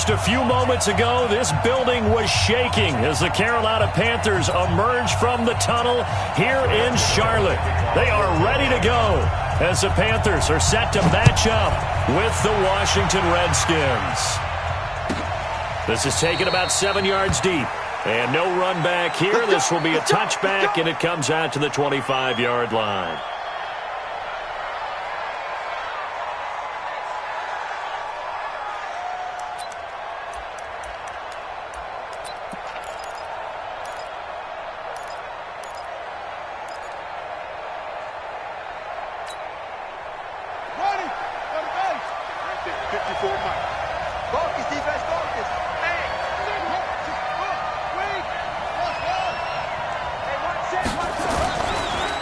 Just a few moments ago, this building was shaking as the Carolina Panthers emerged from the tunnel here in Charlotte. They are ready to go as the Panthers are set to match up with the Washington Redskins. This is taken about 7 yards deep. And no run back here. This will be a touchback, and it comes out to the 25-yard line.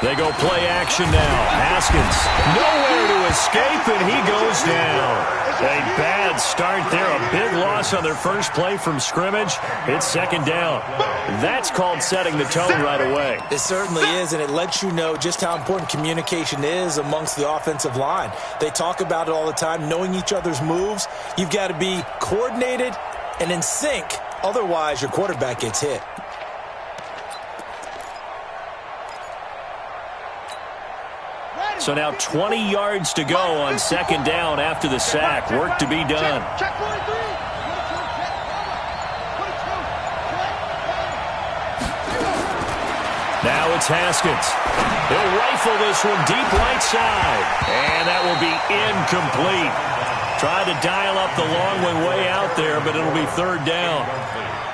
They go play action now. Haskins, nowhere to escape, and he goes down. A bad start there. A big loss on their first play from scrimmage. It's second down. That's called setting the tone right away. It certainly is, and it lets you know just how important communication is amongst the offensive line. They talk about it all the time, knowing each other's moves. You've got to be coordinated and in sync. Otherwise, your quarterback gets hit. So now 20 yards to go on second down after the sack. Work to be done. Now it's Haskins. He'll rifle this one deep right side. And that will be incomplete. Tried to dial up the long one way out there, but it'll be third down.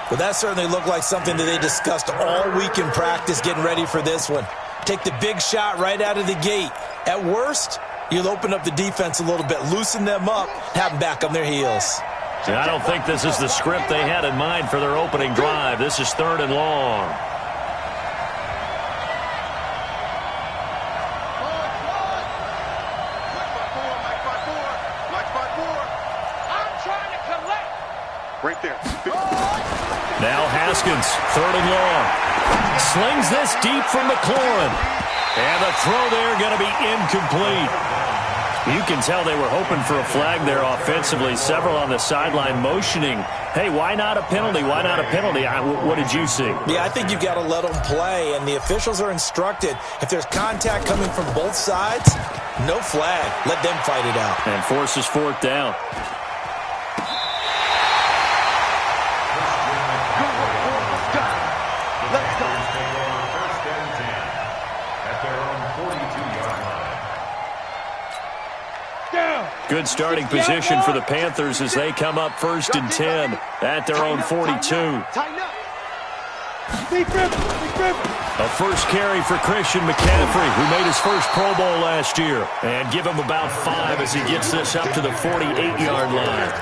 Well, that certainly looked like something that they discussed all week in practice getting ready for this one. Take the big shot right out of the gate. At worst, you'll open up the defense a little bit, loosen them up, have them back on their heels. I don't think this is the script they had in mind for their opening drive. This is third and long. Right there. Now Haskins, third and long. Slings this deep from McLaurin. And the throw there going to be incomplete. You can tell they were hoping for a flag there offensively. Several on the sideline motioning, hey, why not a penalty? Why not a penalty? What did you see? Yeah, I think you've got to let them play, and the officials are instructed. If there's contact coming from both sides, no flag. Let them fight it out. And forces fourth down. Good starting position for the Panthers as they come up first and 10 at their own 42. A first carry for Christian McCaffrey, who made his first Pro Bowl last year. And give him about 5 as he gets this up to the 48-yard line.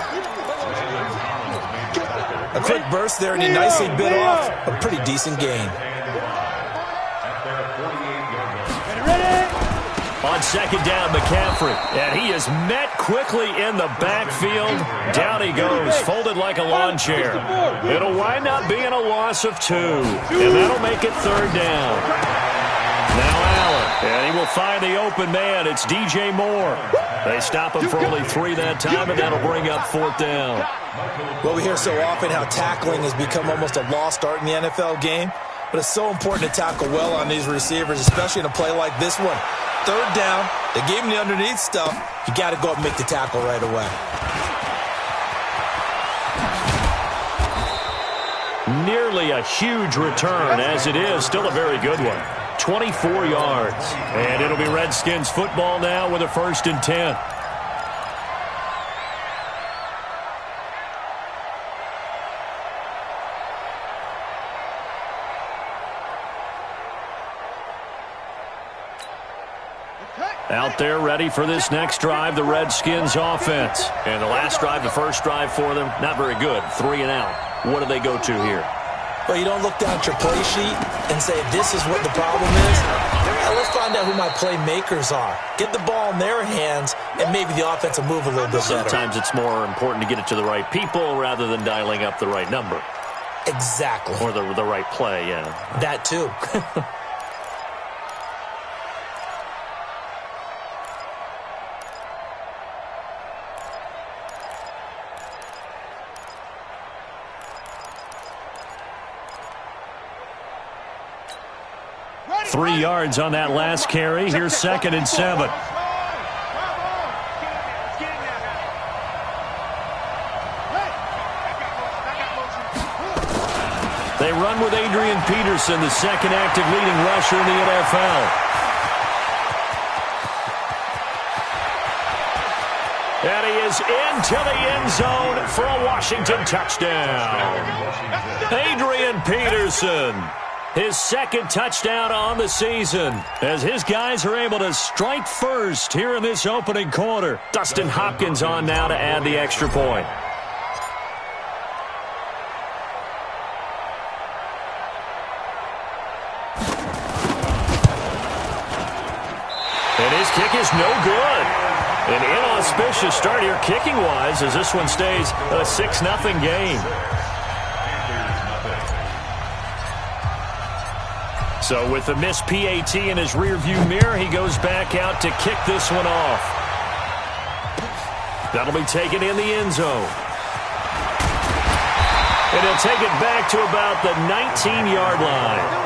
A quick burst there, and he nicely bit off a pretty decent gain. On second down, McCaffrey, and he is met quickly in the backfield. Down he goes, folded like a lawn chair. It'll wind up being a loss of 2, and that'll make it third down. Now Allen, and he will find the open man. It's DJ Moore. They stop him for only 3 that time, and that'll bring up fourth down. Well, we hear so often how tackling has become almost a lost art in the NFL game, but it's so important to tackle well on these receivers, especially in a play like this one. Third down, they gave him the underneath stuff. You got to go up and make the tackle right away. Nearly a huge return, as it is still a very good one. 24 yards. And it'll be Redskins football now with a first and 10. Out there ready for this next drive, the Redskins offense. And the last drive, the first drive for them, not very good. 3 and out. What do they go to here? Well, you don't look down at your play sheet and say, this is what the problem is. Let's find out who my playmakers are. Get the ball in their hands, and maybe the offense will move a little bit better. Sometimes it's more important to get it to the right people rather than dialing up the right number. Exactly. Or the right play, yeah. That too. 3 yards on that last carry. Here's 2nd and 7. They run with Adrian Peterson, the second active leading rusher in the NFL. And he is into the end zone for a Washington touchdown. Adrian Peterson, his 2nd touchdown on the season, as his guys are able to strike first here in this opening quarter. Dustin Hopkins on now to add the extra point. And his kick is no good. An inauspicious start here kicking-wise as this one stays a 6-0 game. So with the missed PAT in his rearview mirror, he goes back out to kick this one off. That'll be taken in the end zone. And he'll take it back to about the 19-yard line.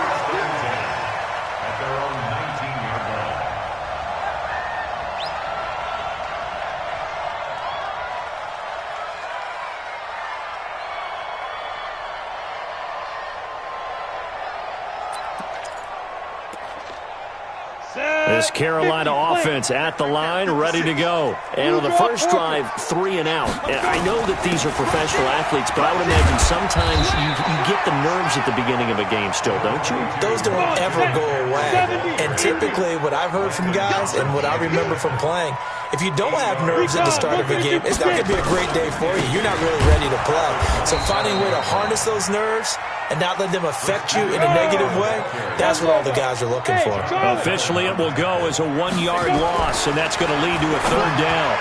This Carolina offense at the line, ready to go. And on the first drive, 3 and out. And I know that these are professional athletes, but I would imagine sometimes you get the nerves at the beginning of a game still, don't you? Those don't ever go away. And typically what I've heard from guys and what I remember from playing, if you don't have nerves at the start of a game, it's not going to be a great day for you. You're not really ready to play. So finding a way to harness those nerves and not let them affect you in a negative way, that's what all the guys are looking for. Officially, it will go as a 1-yard loss, and that's going to lead to a 3rd down.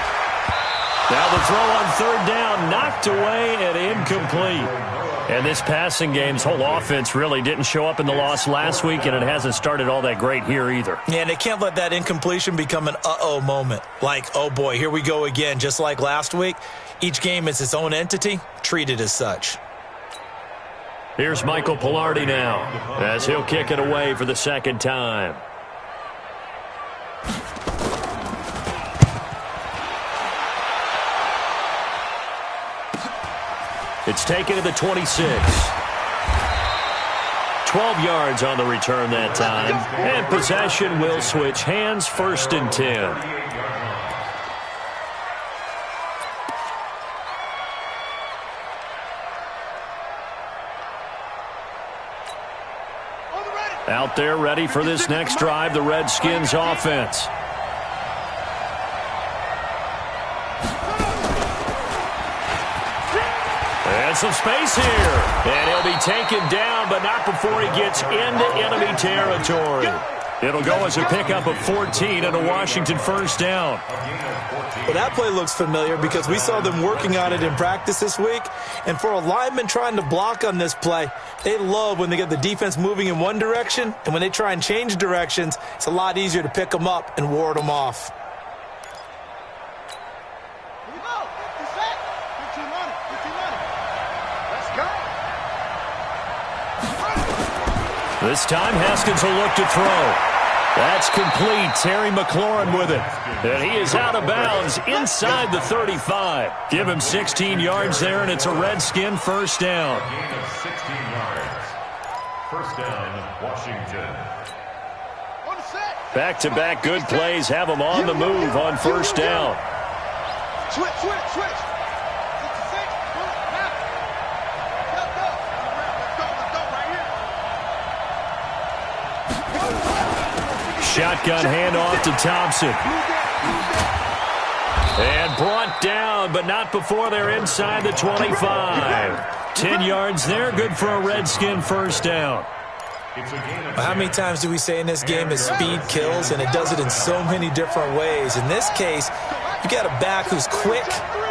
Now the throw on 3rd down, knocked away and incomplete. And this passing game's whole offense really didn't show up in the loss last week, and it hasn't started all that great here either. Yeah, and they can't let that incompletion become an uh-oh moment. Like, oh boy, here we go again, just like last week. Each game is its own entity, treated as such. Here's Michael Pilardi now, as he'll kick it away for the 2nd time. It's taken to the 26. 12 yards on the return that time. And possession will switch hands, 1st and 10. Out there ready for this next drive, the Redskins offense. And some space here. And he'll be taken down, but not before he gets into enemy territory. It'll go as a pickup of 14 and a Washington 1st down. Well, that play looks familiar because we saw them working on it in practice this week. And for a lineman trying to block on this play, they love when they get the defense moving in one direction. And when they try and change directions, it's a lot easier to pick them up and ward them off. This time, Haskins will look to throw. That's complete. Terry McLaurin with it. And he is out of bounds inside the 35. Give him 16 yards there, and it's a Redskin 1st down. 16 yards. 1st down, Washington. Back-to-back good plays have him on the move on 1st down. Switch. Shotgun handoff to Thompson. And brought down, but not before they're inside the 25. 10 yards there, good for a Redskin 1st down. How many times do we say in this game that speed kills, and it does it in so many different ways? In this case, you got a back who's quick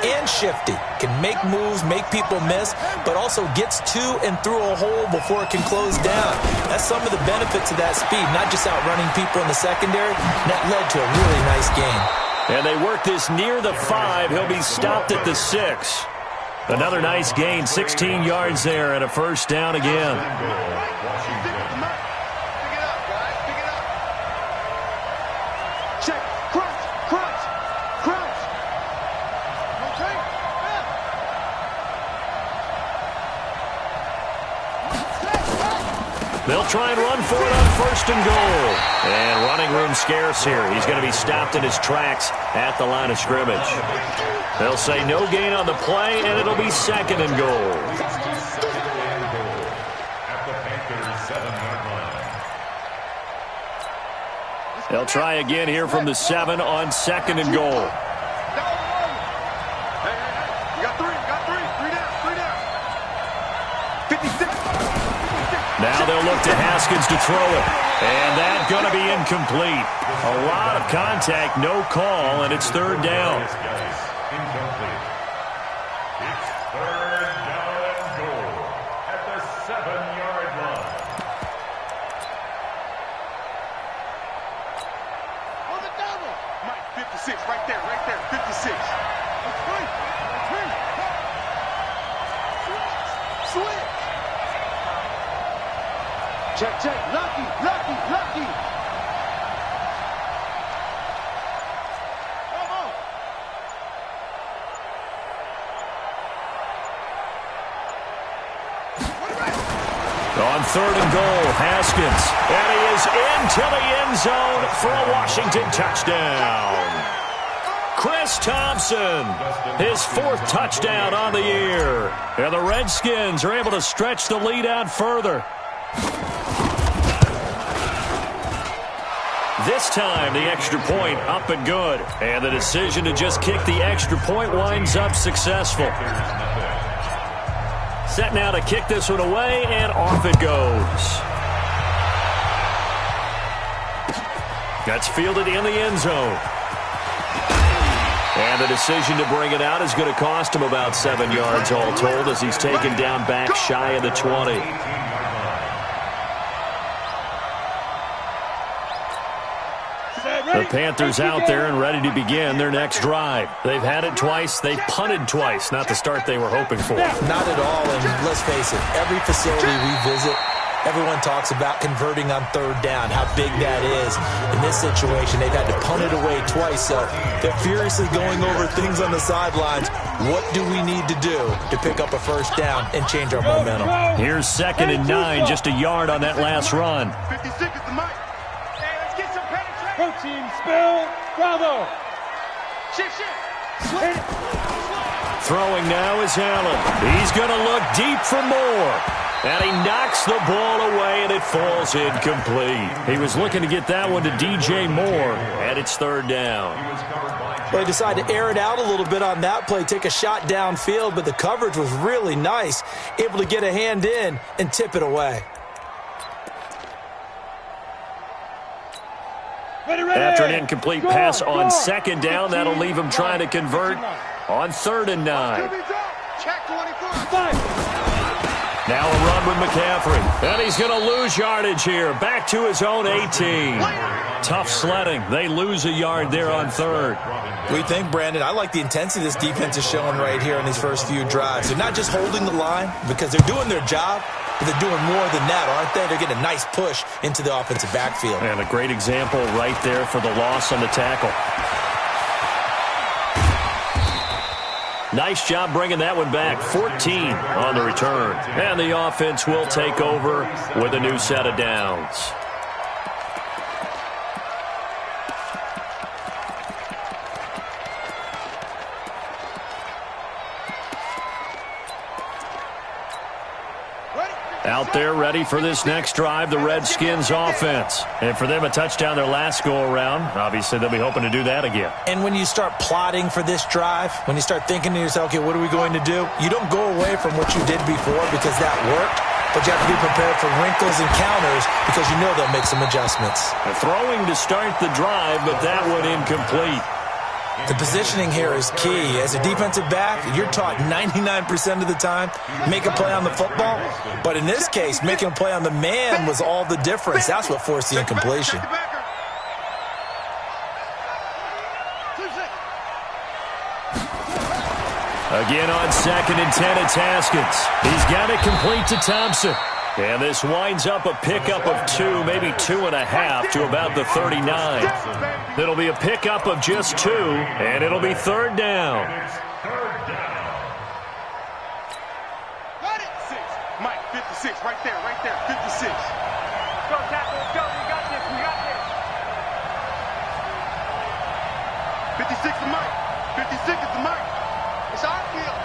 and shifty, can make moves, make people miss, but also gets to and through a hole before it can close down. That's some of the benefits of that speed, not just outrunning people in the secondary. That led to a really nice game. And they work this near the 5. He'll be stopped at the 6. Another nice gain, 16 yards there, and a 1st down again. They'll try and run for it on 1st and goal. And running room scarce here. He's going to be stopped in his tracks at the line of scrimmage. They'll say no gain on the play, and it'll be 2nd and goal. They'll try again here from the 7 on 2nd and goal. Now they'll look to Haskins to throw it. And that's going to be incomplete. A lot of contact, no call, and it's 3rd down. Incomplete. It's 3rd down and goal at the 7-yard line. On the double. Mike, 56, right there, 56. Switch. Check. Lucky. Come on. On 3rd and goal, Haskins. And he is into the end zone for a Washington touchdown. Chris Thompson, his 4th touchdown on the year. And the Redskins are able to stretch the lead out further. This time, the extra point up and good. And the decision to just kick the extra point winds up successful. Set now to kick this one away, and off it goes. That's fielded in the end zone. And the decision to bring it out is going to cost him about 7 yards all told as he's taken down back shy of the 20. The Panthers out there and ready to begin their next drive. They've had it twice. They've punted twice. Not the start they were hoping for. Not at all, and let's face it, every facility we visit, everyone talks about converting on 3rd down, how big that is. In this situation, they've had to punt it away twice, so they're furiously going over things on the sidelines. What do we need to do to pick up a 1st down and change our momentum? Here's 2nd and 9, just a yard on that last run. 56 is the mic. Hey, let's get some penetration. Protein spill. Bravo. Shit. Throwing now is Allen. He's going to look deep for more. And he knocks the ball away, and it falls incomplete. He was looking to get that one to DJ Moore, and it's 3rd down. Well, he decided to air it out a little bit on that play, take a shot downfield, but the coverage was really nice, able to get a hand in and tip it away. After an incomplete pass on 2nd down, that'll leave him trying to convert on 3rd and 9. Check 24. Now a run with McCaffrey. And he's going to lose yardage here. Back to his own 18. Tough sledding. They lose a yard there on 3rd. We think, Brandon, I like the intensity this defense is showing right here in these first few drives. They're not just holding the line because they're doing their job, but they're doing more than that, aren't they? They're getting a nice push into the offensive backfield. And a great example right there for the loss on the tackle. Nice job bringing that one back. 14 on the return. And the offense will take over with a new set of downs. Out there ready for this next drive, the Redskins offense. And for them, a touchdown their last go-around. Obviously, they'll be hoping to do that again. And when you start plotting for this drive, when you start thinking to yourself, okay, what are we going to do? You don't go away from what you did before because that worked, but you have to be prepared for wrinkles and counters because you know they'll make some adjustments. Throwing to start the drive, but that one incomplete. The positioning here is key. As a defensive back, you're taught 99% of the time, make a play on the football. But in this case, making a play on the man was all the difference. That's what forced the incompletion. Again on 2nd and 10, it's Haskins. He's got it complete to Thompson. And this winds up a pickup of 2, maybe 2.5 to about the 39. It'll be a pickup of just 2, and it'll be 3rd down. Got it. 6. Mike, 56, right there, 56. Go, tackle, let's go. We got this, we got this. 56 to Mike. 56 is the Mike. It's our field.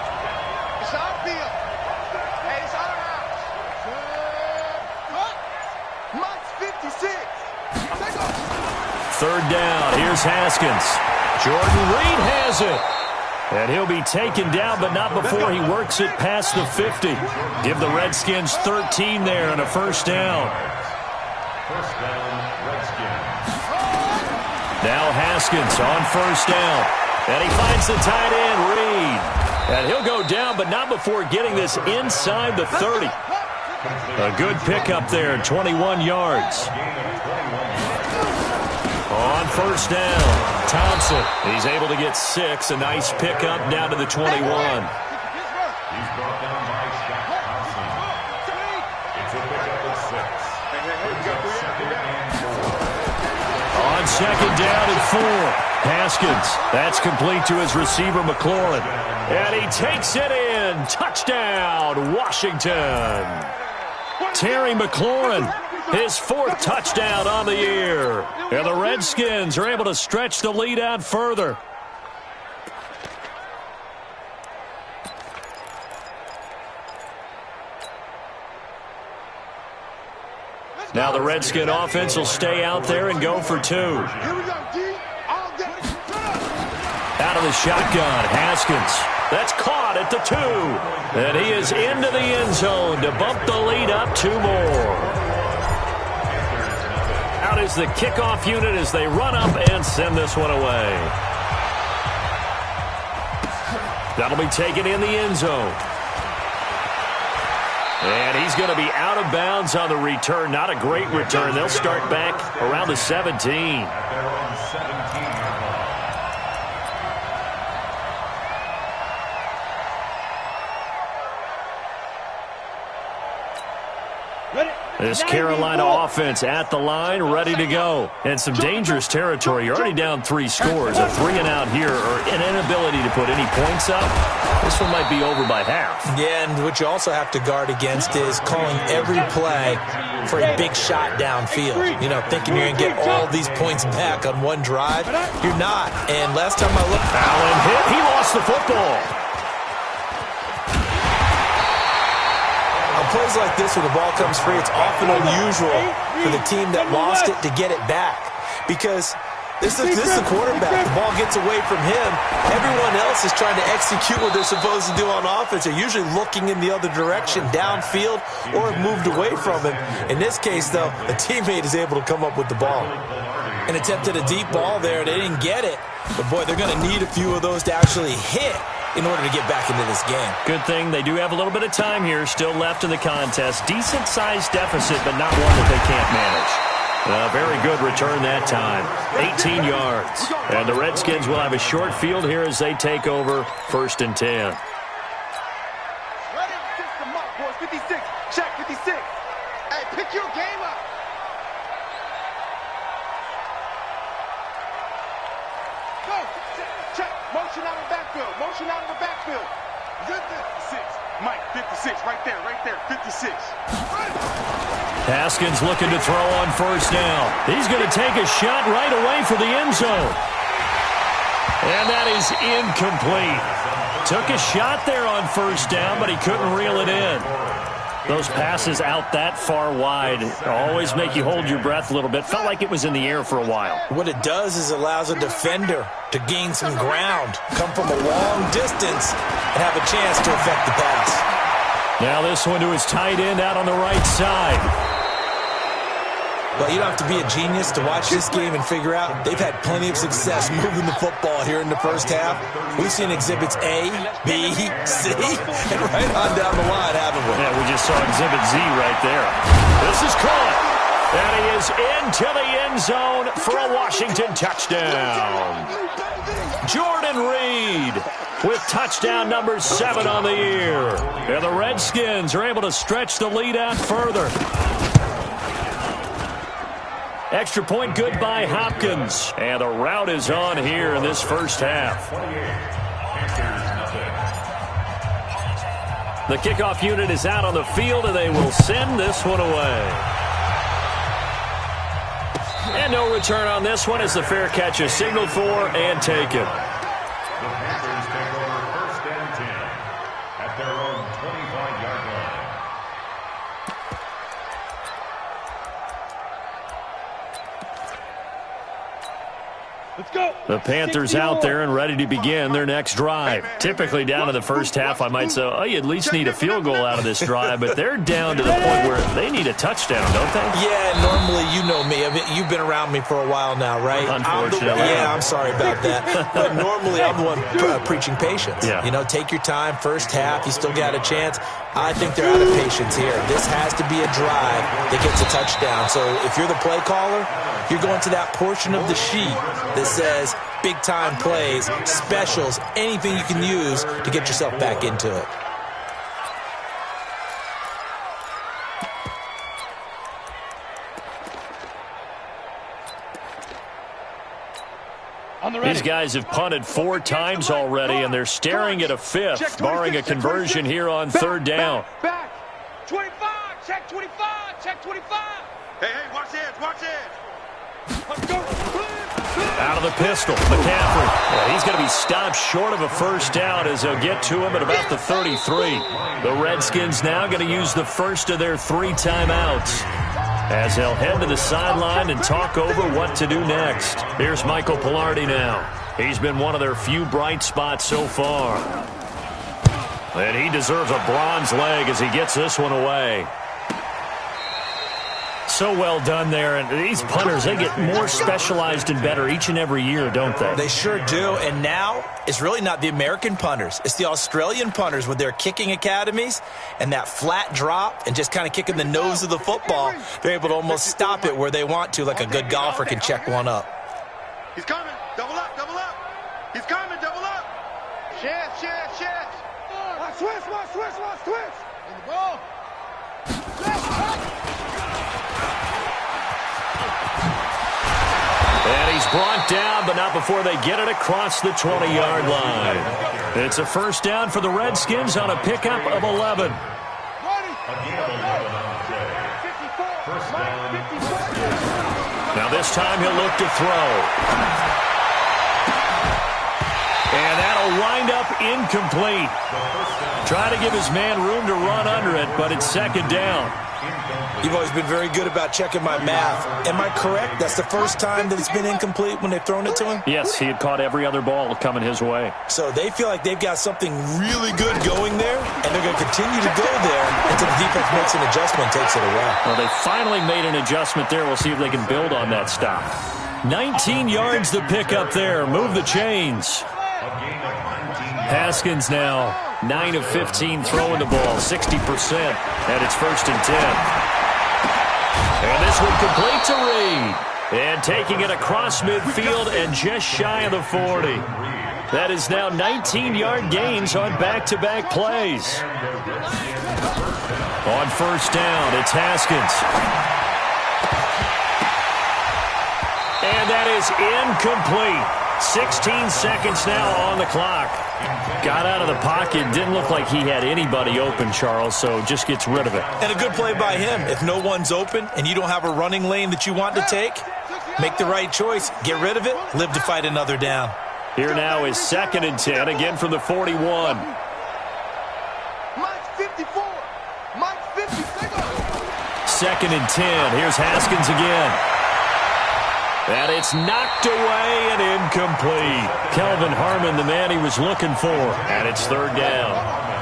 It's our field. Hey, it's our house. Mike's 56. Third down. Here's Haskins. Jordan Reed has it. And he'll be taken down, but not before he works it past the 50. Give the Redskins 13 there and a first down. First down, Redskins. Now Haskins on first down. And he finds the tight end, Reed. And he'll go down, but not before getting this inside the 30. A good pickup there, 21 yards. On first down, Thompson. He's able to get 6. A nice pickup down to the 21. He's brought down by Shaq Thompson. It's a pickup of 6. Pickup second and 4. On second down and 4. Haskins. That's complete to his receiver, McLaurin. And he takes it in. Touchdown, Washington. Terry McLaurin. His 4th touchdown on the year. And the Redskins are able to stretch the lead out further. Now the Redskin offense will stay out there and go for 2. Here we go, D. All day. Out of the shotgun, Haskins. That's caught at the 2. And he is into the end zone to bump the lead up 2 more. Out is the kickoff unit as they run up and send this one away. That'll be taken in the end zone. And he's going to be out of bounds on the return. Not a great return. They'll start back around the 17. At their own 17-yard line. This Carolina offense at the line, ready to go. And some dangerous territory. You're already down 3 scores. A 3-and-out here, or an inability to put any points up. This one might be over by half. Yeah, and what you also have to guard against is calling every play for a big shot downfield. You know, thinking you're going to get all these points back on one drive. You're not. And last time I looked... Allen hit. He lost the football. Plays like this where the ball comes free, it's often unusual for the team that lost it to get it back. Because this is the quarterback. The ball gets away from him. Everyone else is trying to execute what they're supposed to do on offense. They're usually looking in the other direction, downfield, or have moved away from him. In this case, though, a teammate is able to come up with the ball. And attempted a deep ball there. They didn't get it. But, boy, they're going to need a few of those to actually hit in order to get back into this game. Good thing they do have a little bit of time here still left in the contest. Decent-sized deficit, but not one that they can't manage. A very good return that time. 18 yards. And the Redskins will have a short field here as they take over 1st and 10. Ready? System up, boys. 56. Check, 56. Hey, pick your game up. Go. Check. Motion out of the backfield. Motion out of the backfield. Good 56. Mike, 56. Right there, 56. Haskins looking to throw on first down. He's going to take a shot right away for the end zone. And that is incomplete. Took a shot there on first down, but he couldn't reel it in. Those passes out that far wide always make you hold your breath a little bit. Felt like it was in the air for a while. What it does is allows a defender to gain some ground, come from a long distance, and have a chance to affect the pass. Now this one to his tight end out on the right side. Well, you don't have to be a genius to watch this game and figure out they've had plenty of success moving the football here in the first half. We've seen exhibits A, B, C, and right on down the line, haven't we? Yeah, we just saw exhibit Z right there. This is caught. And he is into the end zone for a Washington touchdown. Jordan Reed with touchdown number 7 on the year. And the Redskins are able to stretch the lead out further. Extra point good by Hopkins. And the rout is on here in this first half. The kickoff unit is out on the field, and they will send this one away. And no return on this one as the fair catch is signaled for and taken. The Panthers take over 1st and 10 at their own 25-yard line. Let's go. The Panthers out there and ready to begin their next drive. Typically down to the first half, I might say, oh, you at least need a field goal out of this drive, but they're down to the point where they need a touchdown, don't they? Yeah, normally, you know me. I mean, you've been around me for a while now, right? Unfortunately. I'm sorry about that. But normally, I'm the one preaching patience. Yeah. You know, take your time, first half, you still got a chance. I think they're out of patience here. This has to be a drive that gets a touchdown. So if you're the play caller, you're going to that portion of the sheet that says big-time plays, specials, anything you can use to get yourself back into it. These guys have punted 4 times already, and they're staring at a 5th, barring a conversion here on 3rd down. Back. 25. Check 25. Check 25. Hey, watch edge. Watch edge. Let's go. Out of the pistol, McCaffrey. Well, he's going to be stopped short of a first down as they'll get to him at about the 33. The Redskins now going to use the first of their 3 timeouts as they'll head to the sideline and talk over what to do next. Here's Michael Pilardi now. He's been one of their few bright spots so far. And he deserves a bronze leg as he gets this one away. So well done there. And these punters, they get more specialized and better each and every year, don't they? They sure do. And now it's really not the American punters. It's the Australian punters with their kicking academies and that flat drop and just kind of kicking the nose of the football. They're able to almost stop it where they want to, like a good golfer can check one up. He's coming. Double up. Double up. He's coming. Double up. Shift. Watch twist. In the ball. And he's brought down, but not before they get it across the 20-yard line. It's a first down for the Redskins on a pickup of 11. Now this time he'll look to throw. And that'll wind up incomplete. Trying to give his man room to run under it, but it's 2nd down. You've always been very good about checking my math. Am I correct? That's the first time that it's been incomplete when they've thrown it to him? Yes, he had caught every other ball coming his way. So they feel like they've got something really good going there, and they're going to continue to go there until the defense makes an adjustment and takes it away. Well, they finally made an adjustment there. We'll see if they can build on that stop. 19 yards to pick up there. Move the chains. Haskins now 9 of 15 throwing the ball, 60%, and it's 1st and 10. And this one complete to Reed. And taking it across midfield and just shy of the 40. That is now 19-yard gains on back-to-back plays. On 1st down, it's Haskins. And that is incomplete. 16 seconds now on the clock. Got out of the pocket. Didn't look like he had anybody open, Charles, so just gets rid of it. And a good play by him. If no one's open and you don't have a running lane that you want to take, make the right choice. Get rid of it. Live to fight another down. Here now is 2nd and 10, again from the 41. Mike's 54. Mike's 50. 2nd and 10. Here's Haskins again. And it's knocked away and incomplete. Kelvin Harmon, the man he was looking for. And it's 3rd down.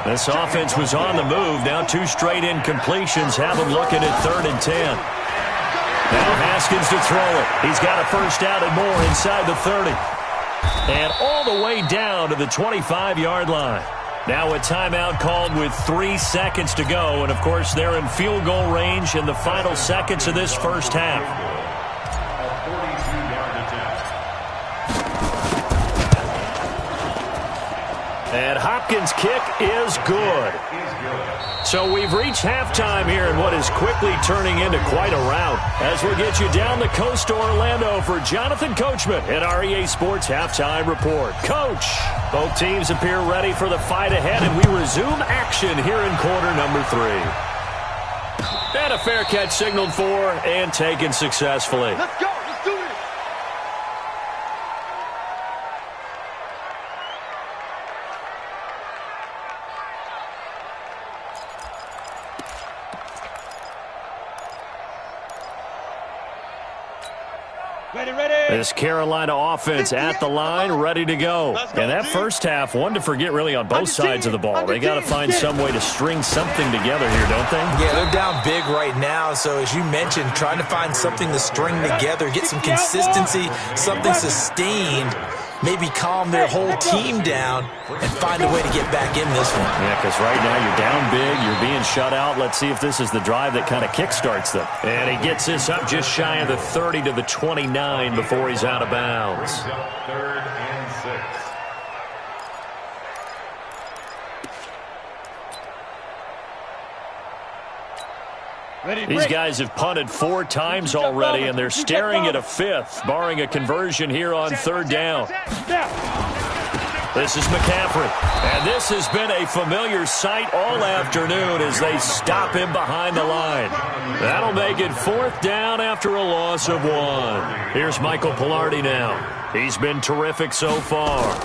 This offense was on the move. Now 2 straight incompletions have him looking at 3rd and 10. Now Haskins to throw it. He's got a first down and more inside the 30. And all the way down to the 25-yard line. Now a timeout called with 3 seconds to go. And, of course, they're in field goal range in the final seconds of this first half. And Hopkins' kick is good. So we've reached halftime here in what is quickly turning into quite a rout. As we'll get you down the coast to Orlando for Jonathan Coachman at our EA Sports Halftime Report. Coach, both teams appear ready for the fight ahead, and we resume action here in quarter number 3. And a fair catch signaled for and taken successfully. Let's go. This Carolina offense at the line, ready to go. And that first half, one to forget really on both sides of the ball. They got to find some way to string something together here, don't they? Yeah, they're down big right now. So as you mentioned, trying to find something to string together, get some consistency, something sustained, maybe calm their whole team down and find a way to get back in this one. Yeah, because right now you're down big, you're being shut out. Let's see if this is the drive that kind of kickstarts them. And he gets this up just shy of the 30 to the 29 before he's out of bounds. Third and 6. These guys have punted 4 times already, and they're staring at a 5th, barring a conversion here on 3rd down. This is McCaffrey, and this has been a familiar sight all afternoon as they stop him behind the line. That'll make it 4th down after a loss of 1. Here's Michael Pilardi now. He's been terrific so far.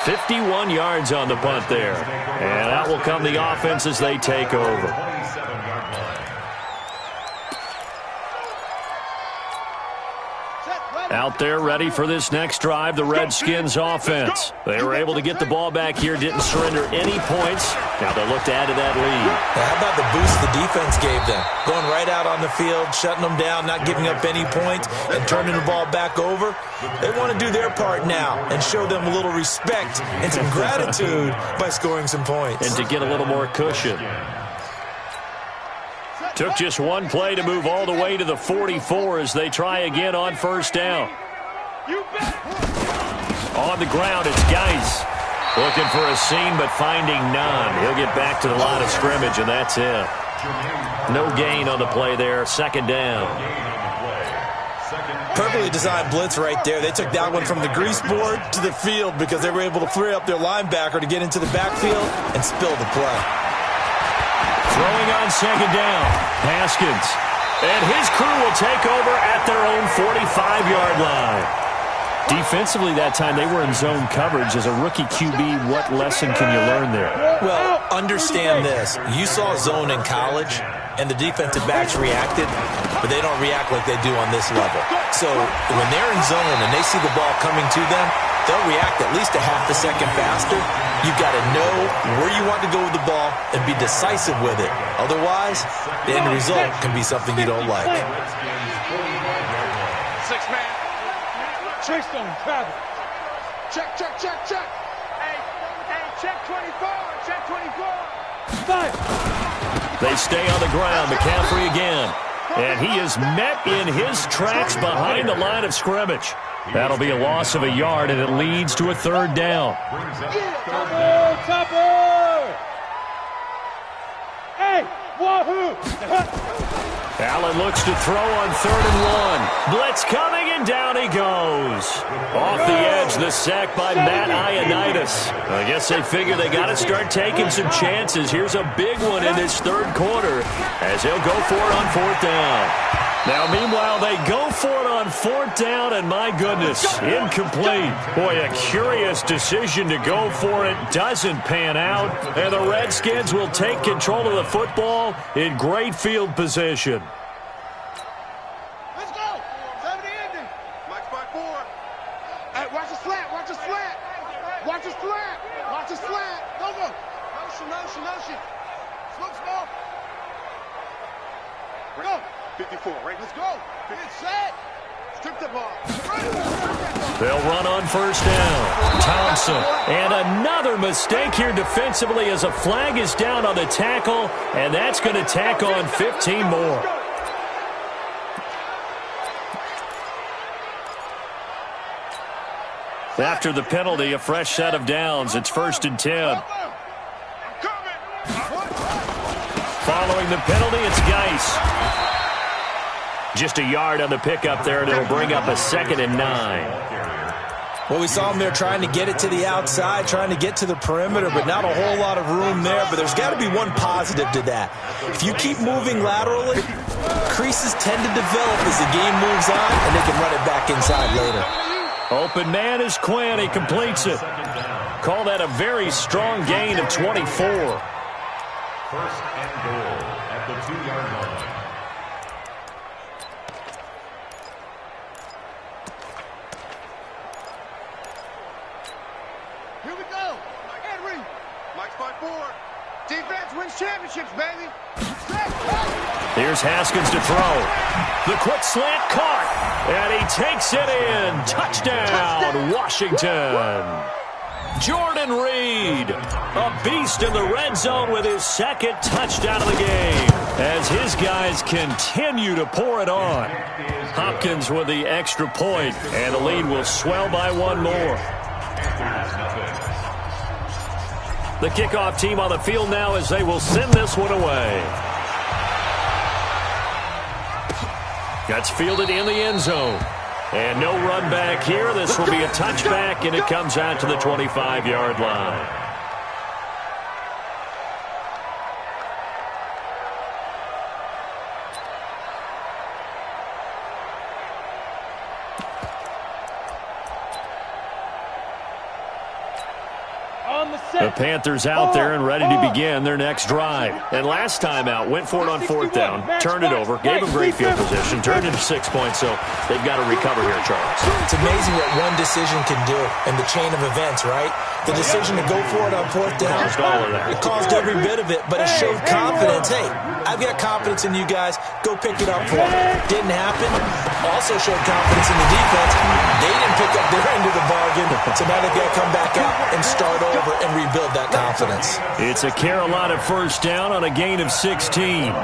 "51 yards on the punt there. And out will come the offense as they take over. Out there ready for this next drive, the Redskins offense. They were able to get the ball back here, didn't surrender any points. Now they look to add to that lead. How about the boost the defense gave them? Going right out on the field, shutting them down, not giving up any points, and turning the ball back over. They want to do their part now and show them a little respect and some gratitude by scoring some points. And to get a little more cushion. Took just one play to move all the way to the 44 as they try again on 1st down. On the ground, it's Geis. Looking for a seam, but finding none. He'll get back to the line of scrimmage, and that's it. No gain on the play there. 2nd down. Perfectly designed blitz right there. They took that one from the grease board to the field because they were able to free up their linebacker to get into the backfield and spill the play. Throwing on 2nd down, Haskins. And his crew will take over at their own 45-yard line. Defensively that time, they were in zone coverage. As a rookie QB, what lesson can you learn there? Well, understand this. You saw zone in college, and the defensive backs reacted, but they don't react like they do on this level. So when they're in zone and they see the ball coming to them, they'll react at least a half a second faster. You've got to know where you want to go with the ball and be decisive with it. Otherwise, the end result can be something you don't like. 6-man. Chase on him, Travis. Check. Hey, check 24. Check 24. Fire. They stay on the ground. McCaffrey again. And he is met in his tracks behind the line of scrimmage. That'll be a loss of a yard, and it leads to a 3rd down. Topper! Hey, wahoo! Allen looks to throw on 3rd and 1. Blitz coming, and down he goes. Off the edge, the sack by Matt Ioannidis. I guess they figure they got to start taking some chances. Here's a big one in this 3rd quarter as they'll go for it on 4th down. Now, meanwhile, they go for it on 4th down, and my goodness, incomplete. Boy, a curious decision to go for it doesn't pan out, and the Redskins will take control of the football in great field position. Let's go. 70 ending. Mike spot 4. Hey, watch the slant. Watch the slant. Watch the slant. Watch the slant. Go. Motion. Slow. Go. 54, right? Let's go. Get set. Strip the ball. They'll run on 1st down. Thompson. And another mistake here defensively as a flag is down on the tackle, and that's going to tack on 15 more. After the penalty, a fresh set of downs. It's 1st and 10. Following the penalty, it's Geis. Just a yard on the pickup there, and it'll bring up a 2nd and 9. Well, we saw them there trying to get it to the outside, trying to get to the perimeter, but not a whole lot of room there. But there's got to be one positive to that. If you keep moving laterally, creases tend to develop as the game moves on, and they can run it back inside later. Open man is Quinn. He completes it. Call that a very strong gain of 24. First and goal at the 2-yard line. Here we go. Henry. Mike's by 4. Defense wins championships, baby. Here's Haskins to throw. The quick slant caught. And he takes it in. Touchdown, Washington. Jordan Reed, a beast in the red zone with his second touchdown of the game as his guys continue to pour it on. Hopkins with the extra point, and the lead will swell by one more. The kickoff team on the field now as they will send this one away. That's fielded in the end zone. And no run back here. This will be a touchback, and it comes out to the 25-yard line. The Panthers out there and ready to begin their next drive. And last time out, went for it on fourth down, turned it over, gave them great field position, turned it to 6 points, so they've got to recover here, Charles. It's amazing what one decision can do in the chain of events, right? The decision to go for it on fourth down, it caused every bit of it, but it showed confidence. Hey, I've got confidence in you guys. Go pick it up for me. Didn't happen. Also showed confidence in the defense. They didn't pick up their end of the bargain, so now they've got to come back out and start over and rebuild that confidence. It's a Carolina first down on a gain of 16.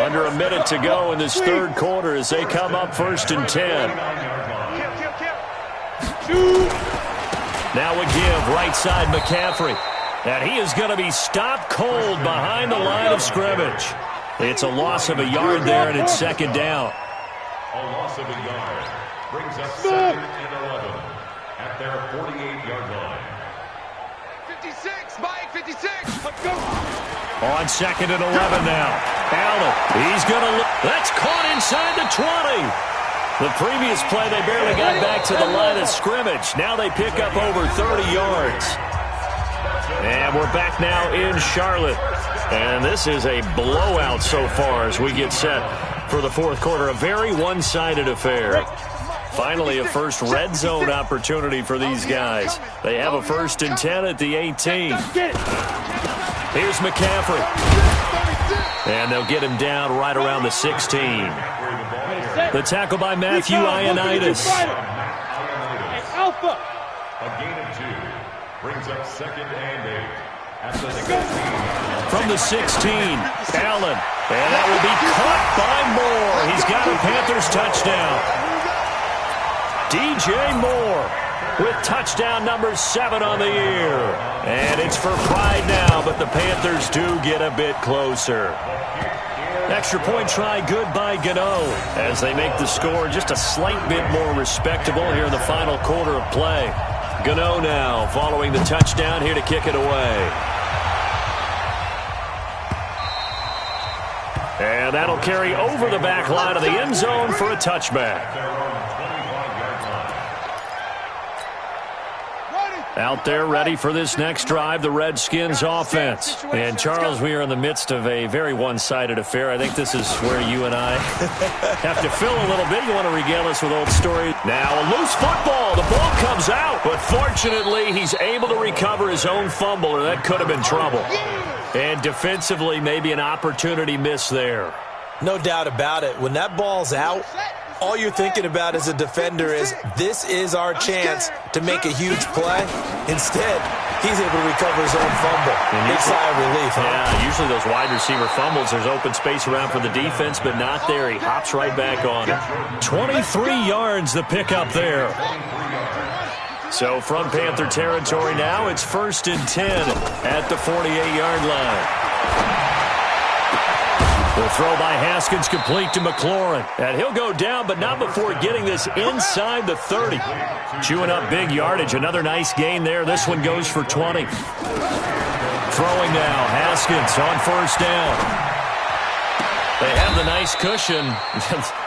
Under a minute to go in this third quarter as they come up first and 10. Now a give, right side McCaffrey. And he is going to be stopped cold behind the line of scrimmage. It's a loss of a yard there, and it's second down. A loss of a yard brings up 2nd and 11 at their 48-yard line. 56, Mike, 56. Let's go. On 2nd and 11 now. Allen, he's going to look. That's caught inside the 20. The previous play, they barely got back to the line of scrimmage. Now they pick up over 30 yards. And we're back now in Charlotte. And this is a blowout so far as we get set for the fourth quarter. A very one-sided affair. Finally, a first red zone opportunity for these guys. They have a 1st and 10 at the 18. Here's McCaffrey. And they'll get him down right around the 16. The tackle by Matthew Ioannidis. Alpha. A gain of 2 brings up 2nd and 8 at the 16. From the 16, Allen. And that will be caught by Moore. He's got a Panthers touchdown. DJ Moore with touchdown number 7 on the year. And it's for pride now, but the Panthers do get a bit closer. Extra point try good by Gano as they make the score just a slight bit more respectable here in the final quarter of play. Gano now following the touchdown here to kick it away. And that'll carry over the back line of the end zone for a touchback. Out there ready for this next drive, the Redskins offense. And, Charles, we are in the midst of a very one-sided affair. I think this is where you and I have to fill a little bit. You want to regale us with old stories. Now a loose football. The ball comes out. But fortunately, he's able to recover his own fumble, or that could have been trouble. And defensively, maybe an opportunity miss there. No doubt about it. When that ball's out, all you're thinking about as a defender is, this is our chance to make a huge play. Instead, he's able to recover his own fumble. Big sigh of relief, huh? Yeah, usually those wide receiver fumbles, there's open space around for the defense, but not there. He hops right back on it. 23 yards the pickup there. So from Panther territory now, it's 1st and 10 at the 48-yard line. The throw by Haskins complete to McLaurin. And he'll go down, but not before getting this inside the 30. Chewing up big yardage. Another nice gain there. This one goes for 20. Throwing now. Haskins on 1st down. They have the nice cushion.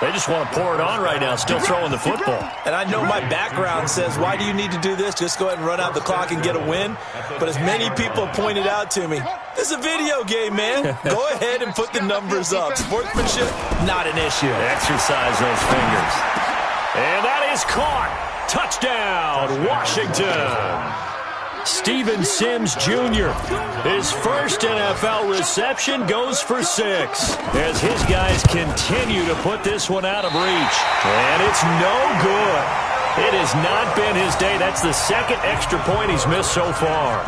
They just want to pour it on right now, still throwing the football. And I know my background says, why do you need to do this? Just go ahead and run out the clock and get a win. But as many people pointed out to me, this is a video game, man. Go ahead and put the numbers up. Sportsmanship, not an issue. Exercise those fingers. And that is caught. Touchdown, Washington. Steven Sims Jr. His first NFL reception goes for 6 as his guys continue to put this one out of reach. And it's no good. It has not been his day. That's the second extra point he's missed so far.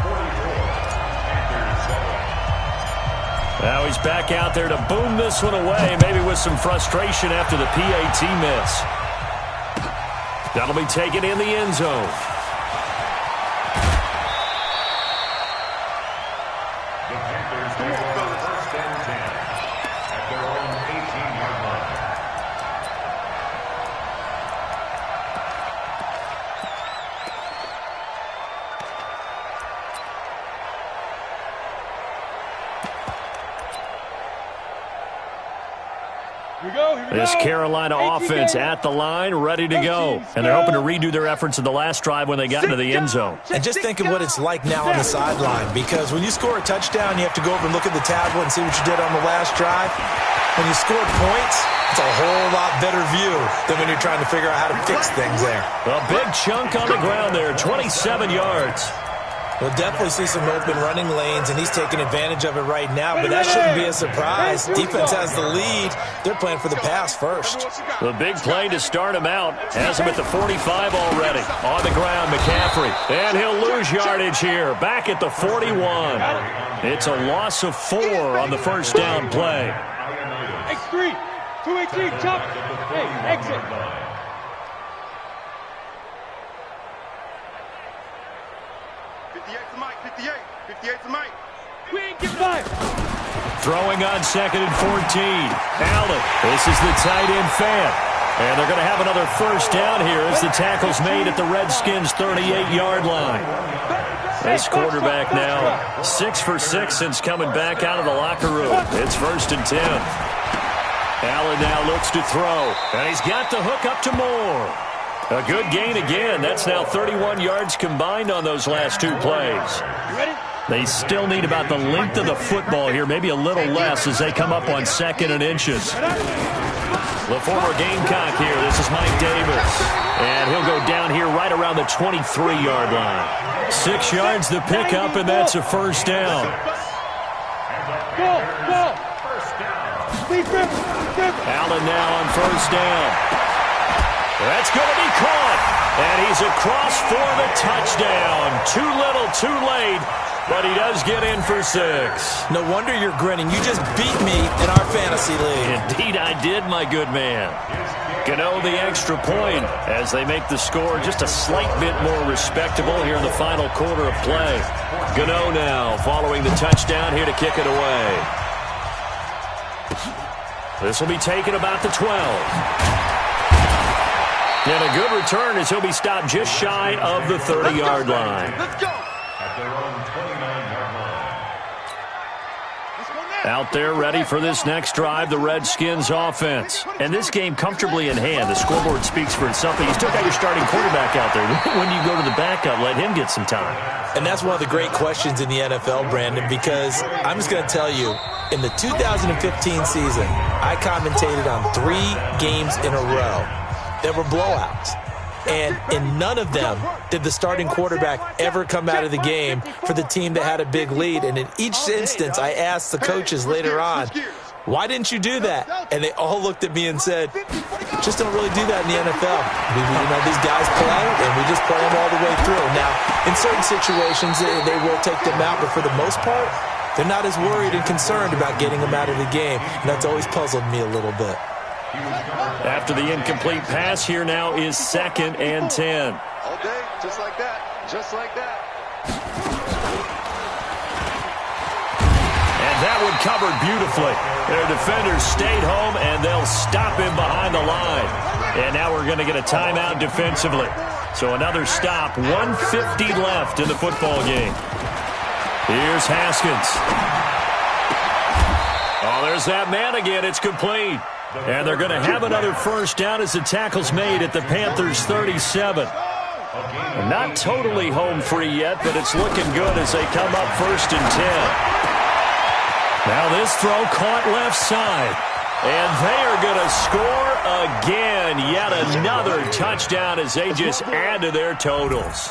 Now he's back out there to boom this one away, maybe with some frustration after the PAT miss. That'll be taken in the end zone. This Carolina offense at the line, ready to go. And they're hoping to redo their efforts in the last drive when they got into the end zone. And just think of what it's like now on the sideline, because when you score a touchdown, you have to go over and look at the tablet and see what you did on the last drive. When you score points, it's a whole lot better view than when you're trying to figure out how to fix things there. A big chunk on the ground there, 27 yards. We'll definitely see some open running lanes, and he's taking advantage of it right now, but that shouldn't be a surprise. Defense has the lead. They're playing for the pass first. The big play to start him out has him at the 45 already. On the ground, McCaffrey. And he'll lose yardage here, back at the 41. It's a loss of 4 on the first down play. X3, 218, chop. Hey, exit. We ain't getting by. Throwing on 2nd and 14. Allen, this is the tight end fan. And they're going to have another first down here as the tackle's made at the Redskins' 38-yard line. This quarterback now 6 for 6 since coming back out of the locker room. It's 1st and 10. Allen now looks to throw. And he's got the hook up to Moore. A good gain again. That's now 31 yards combined on those last 2 plays. They still need about the length of the football here, maybe a little less as they come up on 2nd and inches. The former Gamecock here. This is Mike Davis. And he'll go down here right around the 23-yard line. 6 yards the pickup, and that's a first down. Go. Allen now on first down. That's going to be caught. And he's across for the touchdown. Too little, too late. But he does get in for 6. No wonder you're grinning. You just beat me in our fantasy league. Indeed I did, my good man. Gano the extra point as they make the score just a slight bit more respectable here in the final quarter of play. Gano now following the touchdown here to kick it away. This will be taken about the 12. And a good return as he'll be stopped just shy of the 30-yard line. Let's go. At their own 29-yard line. Out there ready for this next drive, the Redskins offense. And this game comfortably in hand. The scoreboard speaks for itself. But you still got your starting quarterback out there. When do you go to the backup? Let him get some time. And that's one of the great questions in the NFL, Brandon, because I'm just going to tell you, in the 2015 season, I commentated on 3 games in a row that were blowouts. And in none of them did the starting quarterback ever come out of the game for the team that had a big lead. And in each instance, I asked the coaches later on, why didn't you do that? And they all looked at me and said, just don't really do that in the NFL. These guys play, and we just play them all the way through. Now, in certain situations, they will take them out, but for the most part, they're not as worried and concerned about getting them out of the game. And that's always puzzled me a little bit. After the incomplete pass, here now is 2nd and 10. All day, just like that, just like that. And that one covered beautifully. Their defenders stayed home, and they'll stop him behind the line. And now we're going to get a timeout defensively. So another stop, 1:50 left in the football game. Here's Haskins. Oh, there's that man again. It's complete. And they're going to have another first down as the tackle's made at the Panthers' 37. Not totally home free yet, but it's looking good as they come up 1st and 10. Now this throw caught left side. And they are going to score again. Yet another touchdown as they just add to their totals.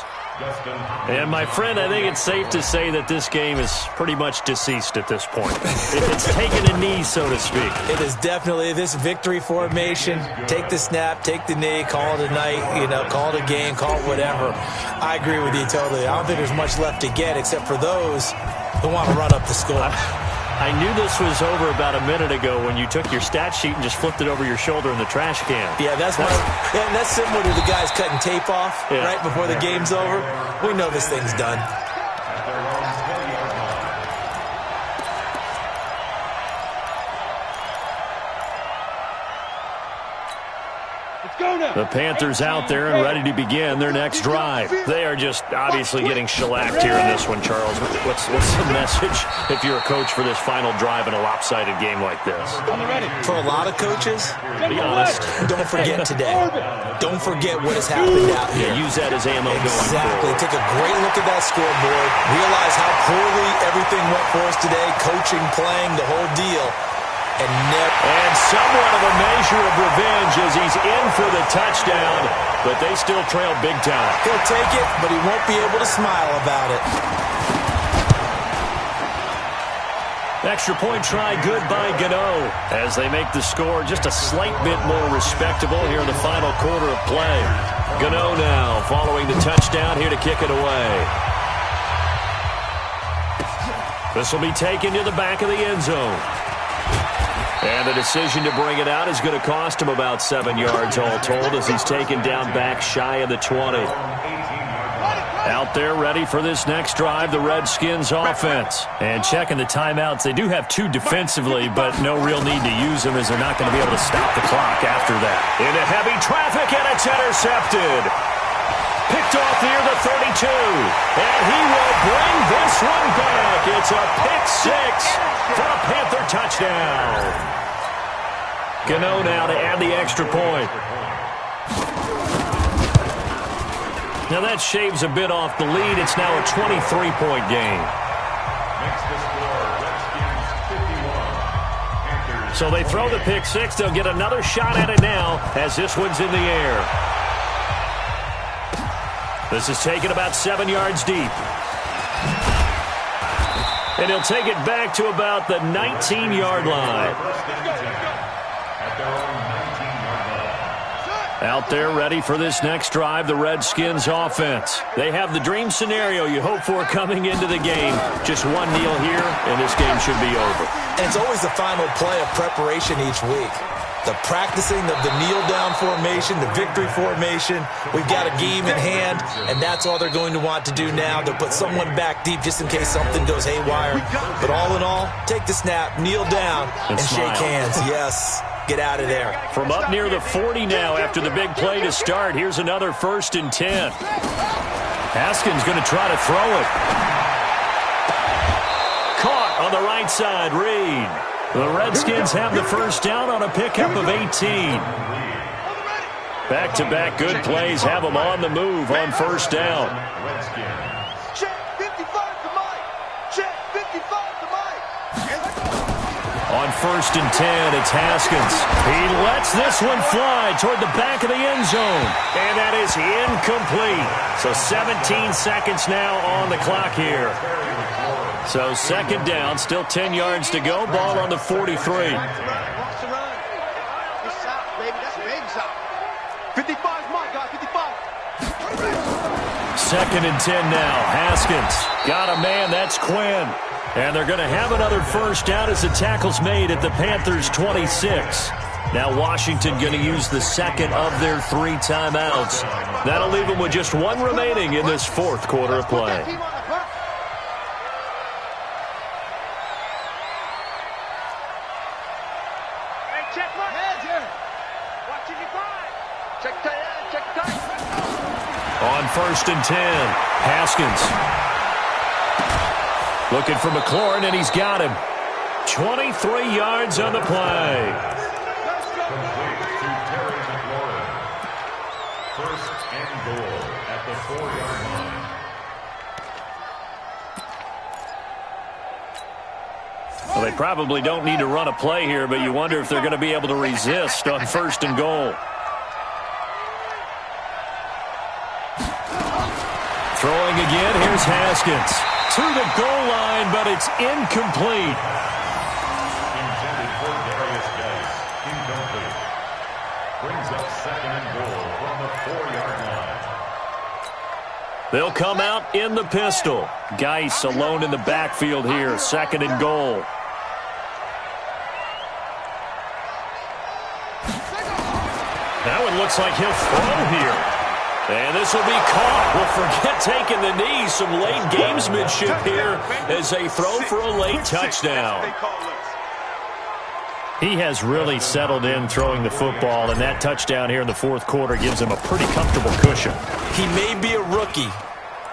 And, my friend, I think it's safe to say that this game is pretty much deceased at this point. It's taken a knee, so to speak. It is definitely this victory formation. Take the snap, take the knee, call it a night, call it a game, call it whatever. I agree with you totally. I don't think there's much left to get except for those who want to run up the score. I knew this was over about a minute ago when you took your stat sheet and just flipped it over your shoulder in the trash can. Yeah, that's similar to the guys cutting tape off right before the game's over. We know this thing's done. The Panthers out there and ready to begin their next drive. They are just obviously getting shellacked here in this one, Charles. What's the message if you're a coach for this final drive in a lopsided game like this? For a lot of coaches, be honest. Don't forget today. Don't forget what has happened out here. Yeah, use that as ammo going forward. Exactly. Take a great look at that scoreboard. Realize how poorly everything went for us today. Coaching, playing, the whole deal. And somewhat of a measure of revenge as he's in for the touchdown, but they still trail big time. He'll take it, but he won't be able to smile about it. Extra point try good by Gano as they make the score just a slight bit more respectable here in the final quarter of play. Gano now following the touchdown here to kick it away. This will be taken to the back of the end zone. And the decision to bring it out is going to cost him about 7 yards all told as he's taken down back shy of the 20. Out there ready for this next drive, the Redskins offense. And checking the timeouts, they do have 2 defensively, but no real need to use them as they're not going to be able to stop the clock after that. Into heavy traffic, and it's intercepted. Picked off near the 32, and he will bring this one back. It's a pick 6 for a Panther touchdown. Gano now to add the extra point. Now that shaves a bit off the lead. It's now a 23-point game. So they throw the pick 6. They'll get another shot at it now as this one's in the air. This is taken about 7 yards deep. And he'll take it back to about the 19-yard line. Out there ready for this next drive, the Redskins offense. They have the dream scenario you hope for coming into the game. Just one kneel here, and this game should be over. And it's always the final play of preparation each week. The practicing of the kneel-down formation, the victory formation. We've got a game in hand, and that's all they're going to want to do now. They'll put someone back deep just in case something goes haywire. But all in all, take the snap, kneel down, and shake hands. Yes, get out of there. From up near the 40 now after the big play to start, here's another 1st and 10. Haskins going to try to throw it. Caught on the right side, Reed. The Redskins have the first down on a pickup of 18. Back-to-back good plays have them on the move on first down. Check 55 to Mike. Check 55 to Mike. On 1st and 10, it's Haskins. He lets this one fly toward the back of the end zone. And that is incomplete. So 17 seconds now on the clock here. So 2nd down, still 10 yards to go. Ball on the 43. Watch the run. It's out, baby. That's baby's out. 55's Mike, guys. 55. 2nd and 10 now. Haskins got a man. That's Quinn. And they're going to have another first down as the tackle's made at the Panthers' 26. Now Washington going to use the second of their 3 timeouts. That'll leave them with just 1 remaining in this 4th quarter of play. On 1st and 10, Haskins looking for McLaurin, and he's got him. 23 yards on the play. Complete to Terry McLaurin. First and goal at the 4-yard line. Well, they probably don't need to run a play here, but you wonder if they're going to be able to resist on first and goal. Throwing again, here's Haskins. To the goal line, but it's incomplete. Intended for Darius Geis. Incomplete. Brings up second and goal from the 4-yard line. They'll come out in the pistol. Geis alone in the backfield here, second and goal. That one looks like he'll throw here. And this will be caught. Well, forget taking the knee. Some late gamesmanship here as they throw for a late touchdown. He has really settled in throwing the football, and that touchdown here in the fourth quarter gives him a pretty comfortable cushion. He may be a rookie,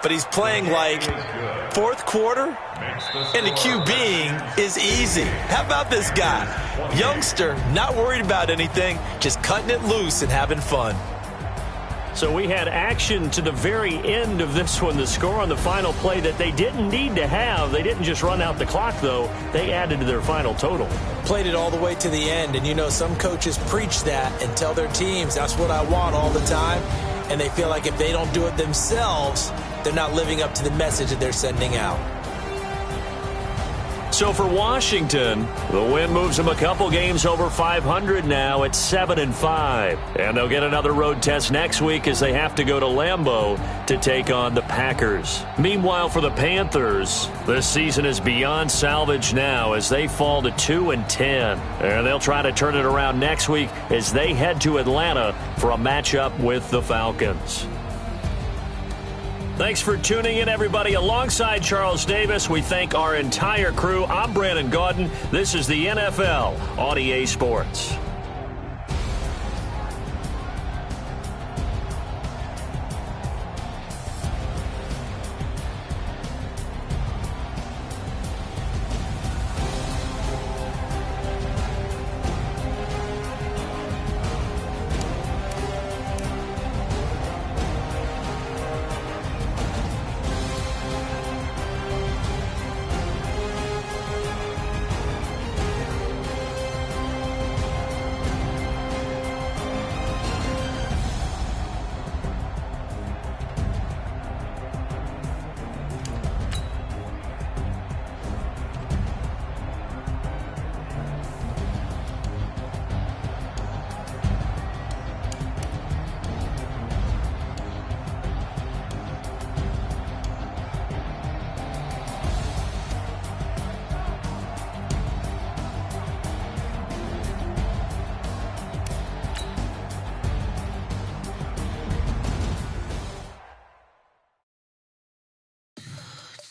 but he's playing like fourth quarter, and the QBing is easy. How about this guy? Youngster, not worried about anything, just cutting it loose and having fun. So we had action to the very end of this one. The score on the final play that they didn't need to have. They didn't just run out the clock, though. They added to their final total. Played it all the way to the end, and you know some coaches preach that and tell their teams, that's what I want all the time, and they feel like if they don't do it themselves, they're not living up to the message that they're sending out. So for Washington, the win moves them a couple games over 500 now at 7-5. And they'll get another road test next week as they have to go to Lambeau to take on the Packers. Meanwhile, for the Panthers, this season is beyond salvage now as they fall to 2-10. And they'll try to turn it around next week as they head to Atlanta for a matchup with the Falcons. Thanks for tuning in, everybody. Alongside Charles Davis, we thank our entire crew. I'm Brandon Gaudin. This is the NFL on EA Sports.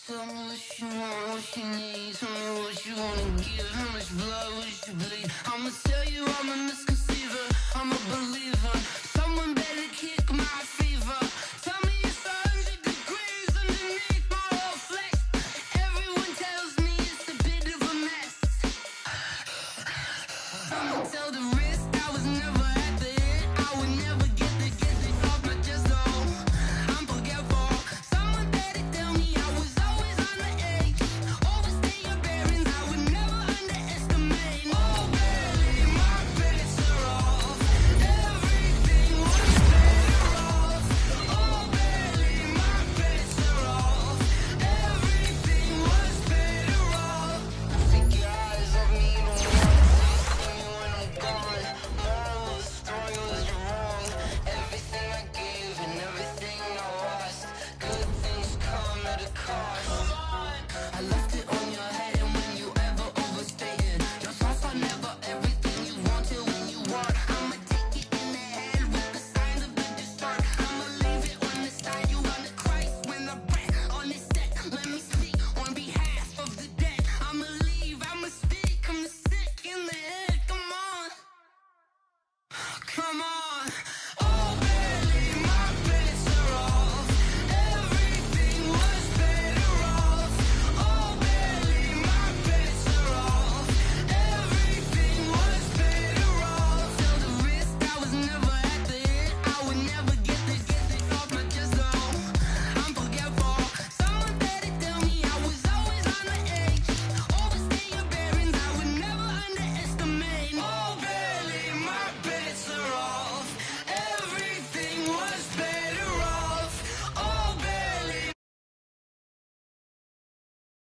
Tell me what you want, what you need. Tell me what you wanna give. How much blood would you bleed? I'ma tell you I'm a misconceiver. I'm a believer.